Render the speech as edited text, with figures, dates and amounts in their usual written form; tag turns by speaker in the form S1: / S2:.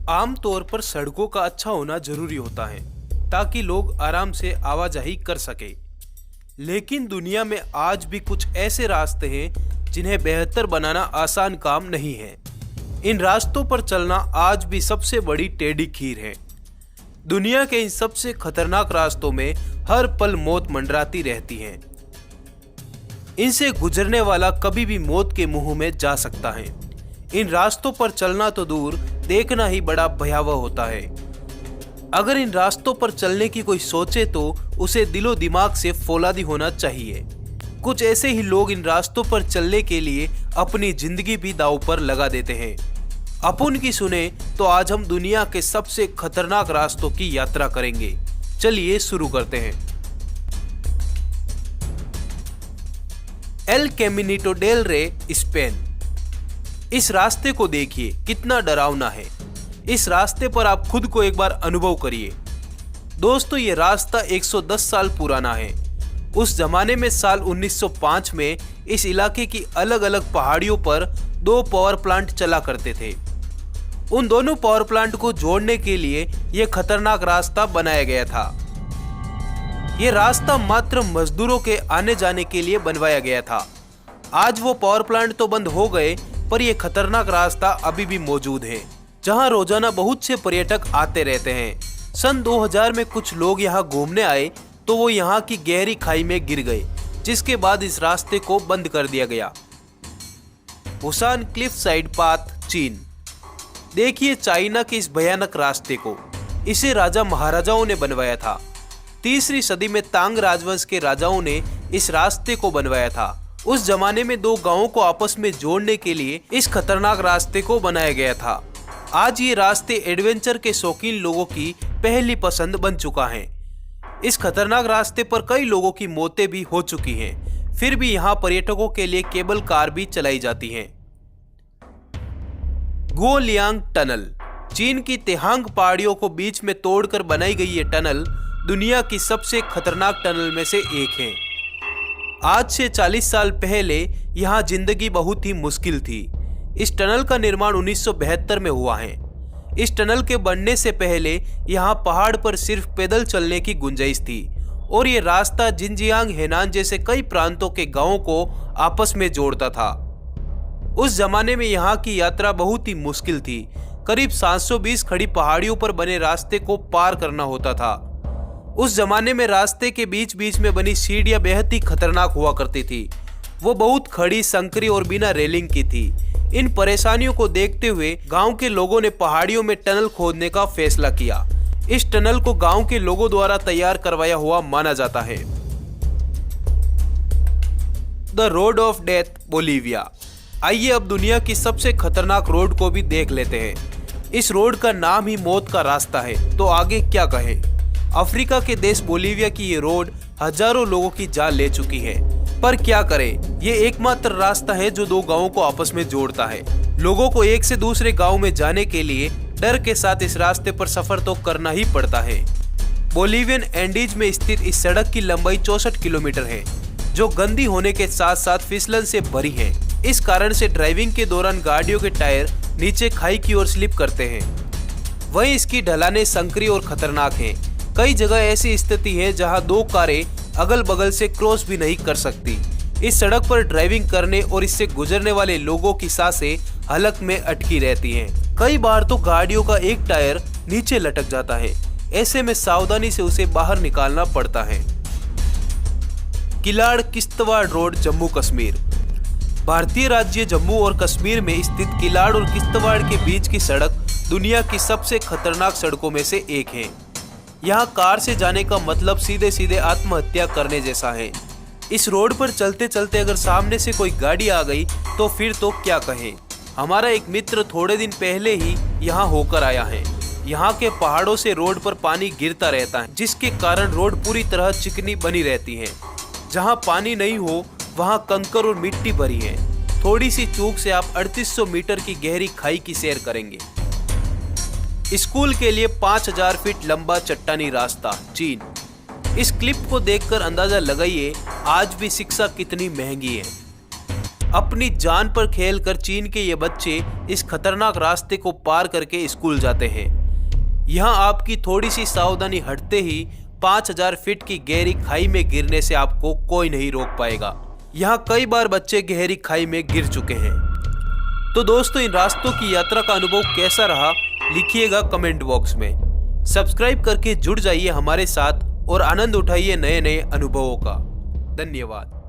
S1: आमतौर पर सड़कों का अच्छा होना जरूरी होता है ताकि लोग आराम से आवाजाही कर सके। लेकिन दुनिया में आज भी कुछ ऐसे रास्ते हैं जिन्हें बेहतर बनाना आसान काम नहीं है। इन रास्तों पर चलना आज भी सबसे बड़ी टेढ़ी खीर है। दुनिया के इन सबसे खतरनाक रास्तों में हर पल मौत मंडराती रहती है। इनसे गुजरने वाला कभी भी मौत के मुंह में जा सकता है। इन रास्तों पर चलना तो दूर, देखना ही बड़ा भयावह होता है। अगर इन रास्तों पर चलने की कोई सोचे तो उसे दिलो दिमाग से फौलादी होना चाहिए। कुछ ऐसे ही लोग इन रास्तों पर चलने के लिए अपनी जिंदगी भी दांव पर लगा देते हैं। अपन की सुने तो आज हम दुनिया के सबसे खतरनाक रास्तों की यात्रा करेंगे। चलिए शुरू करते हैं। एल कैमिनिटो डेल रे, स्पेन। इस रास्ते को देखिए, कितना डरावना है। इस रास्ते पर आप खुद को एक बार अनुभव करिए। दोस्तों, ये रास्ता 110 साल पुराना है। उस जमाने में साल 1905 में इस इलाके की अलग अलग पहाड़ियों पर 2 पावर प्लांट चला करते थे। उन दोनों पावर प्लांट को जोड़ने के लिए यह खतरनाक रास्ता बनाया गया था। यह रास्ता मात्र मजदूरों के आने जाने के लिए बनवाया गया था। आज वो पावर प्लांट तो बंद हो गए, पर यह खतरनाक रास्ता अभी भी मौजूद है, जहां रोजाना बहुत से पर्यटक आते रहते हैं। सन 2000 में कुछ लोग यहां घूमने आए तो वो यहां की गहरी खाई में गिर गए, जिसके बाद इस रास्ते को बंद कर दिया गया। बुसान क्लिफ साइड पाथ, चीन। देखिए चाइना के इस भयानक रास्ते को। इसे राजा महाराजाओं ने बनवाया था। 3वीं सदी में तांग राजवंश के राजाओं ने इस रास्ते को बनवाया था। उस जमाने में 2 गांवों को आपस में जोड़ने के लिए इस खतरनाक रास्ते को बनाया गया था। आज ये रास्ते एडवेंचर के शौकीन लोगों की पहली पसंद बन चुका है। इस खतरनाक रास्ते पर कई लोगों की मौतें भी हो चुकी हैं। फिर भी यहाँ पर्यटकों के लिए केबल कार भी चलाई जाती हैं। गुओलियांग टनल। चीन की तेहांग पहाड़ियों को बीच में तोड़कर बनाई गई ये टनल दुनिया की सबसे खतरनाक टनल में से एक है। आज से 40 साल पहले यहाँ जिंदगी बहुत ही मुश्किल थी। इस टनल का निर्माण 1972 में हुआ है। इस टनल के बनने से पहले यहाँ पहाड़ पर सिर्फ पैदल चलने की गुंजाइश थी और ये रास्ता जिनजियांग, हेनान जैसे कई प्रांतों के गांवों को आपस में जोड़ता था। उस जमाने में यहाँ की यात्रा बहुत ही मुश्किल थी। करीब 720 खड़ी पहाड़ियों पर बने रास्ते को पार करना होता था। उस जमाने में रास्ते के बीच बीच में बनी सीढ़ियां बेहद ही खतरनाक हुआ करती थी। वो बहुत खड़ी, संकरी और बिना रेलिंग की थी। इन परेशानियों को देखते हुए गांव के लोगों ने पहाड़ियों में टनल खोदने का फैसला किया। इस टनल को गांव के लोगों द्वारा तैयार करवाया हुआ माना जाता है। The road of death, Bolivia. आइए अब दुनिया की सबसे खतरनाक रोड को भी देख लेते हैं। इस रोड का नाम ही मौत का रास्ता है, तो आगे क्या कहें। अफ्रीका के देश बोलीविया की ये रोड हजारों लोगों की जान ले चुकी है। पर क्या करें, ये एकमात्र रास्ता है जो 2 गांवों को आपस में जोड़ता है। लोगों को एक से दूसरे गांव में जाने के लिए डर के साथ इस रास्ते पर सफर तो करना ही पड़ता है। बोलीवियन एंडीज में स्थित इस सड़क की लंबाई 64 किलोमीटर है, जो गंदी होने के साथ साथ फिसलन से भरी है। इस कारण से ड्राइविंग के दौरान गाड़ियों के टायर नीचे खाई की ओर स्लिप करते हैं। वहीं इसकी ढलानें संकरी और खतरनाक हैं। कई जगह ऐसी स्थिति है जहां 2 कारें अगल बगल से क्रॉस भी नहीं कर सकती। इस सड़क पर ड्राइविंग करने और इससे गुजरने वाले लोगों की सांसें हलक में अटकी रहती हैं। कई बार तो गाड़ियों का एक टायर नीचे लटक जाता है। ऐसे में सावधानी से उसे बाहर निकालना पड़ता है। किलाड़ किश्तवाड़ रोड, जम्मू कश्मीर। भारतीय राज्य जम्मू और कश्मीर में स्थित किलाड़ और किश्तवाड़ के बीच की सड़क दुनिया की सबसे खतरनाक सड़कों में से एक है। यहाँ कार से जाने का मतलब सीधे सीधे आत्महत्या करने जैसा है। इस रोड पर चलते चलते अगर सामने से कोई गाड़ी आ गई तो फिर तो क्या कहें। हमारा एक मित्र थोड़े दिन पहले ही यहाँ होकर आया है। यहाँ के पहाड़ों से रोड पर पानी गिरता रहता है, जिसके कारण रोड पूरी तरह चिकनी बनी रहती है। जहाँ पानी नहीं हो वहाँ कंकर और मिट्टी भरी है। थोड़ी सी चूक से आप 3800 मीटर की गहरी खाई की सैर करेंगे। स्कूल के लिए 5000 फीट लंबा चट्टानी रास्ता, चीन। इस क्लिप को देखकर अंदाजा लगाइए आज भी शिक्षा कितनी महंगी है। अपनी जान पर खेलकर चीन के ये बच्चे इस खतरनाक रास्ते को पार करके स्कूल जाते हैं। यहाँ आपकी थोड़ी सी सावधानी हटते ही 5000 फीट की गहरी खाई में गिरने से आपको कोई नहीं रोक पाएगा। यहाँ कई बार बच्चे गहरी खाई में गिर चुके हैं। तो दोस्तों, इन रास्तों की यात्रा का अनुभव कैसा रहा लिखिएगा कमेंट बॉक्स में। सब्सक्राइब करके जुड़ जाइए हमारे साथ और आनंद उठाइए नए नए अनुभवों का। धन्यवाद।